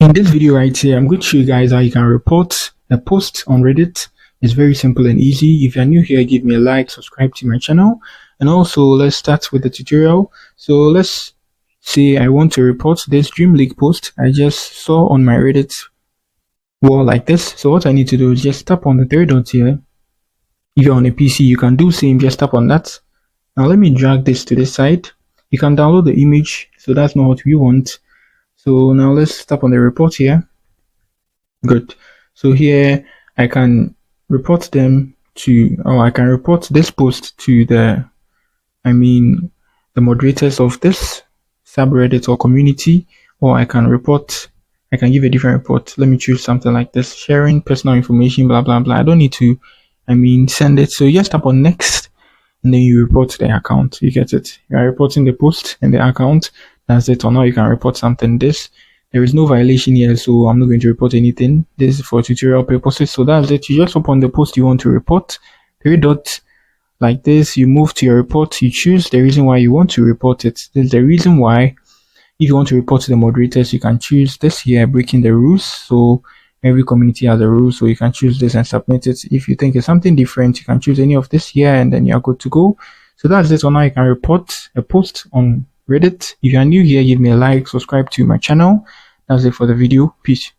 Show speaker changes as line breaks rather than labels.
In this video right here, I'm going to show you guys how you can report a post on Reddit. It's very simple and easy. If you're new here, give me a like, subscribe to my channel, and also let's start with the tutorial. So let's say I want to report this Dream League post I just saw on my Reddit wall like this. So what I need to do is just tap on the three dots here. If you're on a PC, you can do same, just tap on that. Now let me drag this to this side. You can download the image, so that's not what we want. So now let's tap on the report here. Good. So here I can report them to, or I can report this post to the moderators of this subreddit or community, or I can give a different report. Let me choose something like this: sharing personal information, blah blah blah. I don't need to send it. So you just tap on next and then you report the account. You get it? You are reporting the post and the account. That's it. Or now you can report something. There is no violation here, so I'm not going to report anything. This is for tutorial purposes. So that's it. You just open the post you want to report, three dots like this. You move to your report. You choose the reason why you want to report it. This is the reason why. If you want to report to the moderators, you can choose this here, breaking the rules. So every community has a rule, so you can choose this and submit it. If you think it's something different, you can choose any of this here, and then you're good to go. So that's it. So now you can report a post on Reddit. If you are new here, give me a like, subscribe to my channel. That's it for the video. Peace.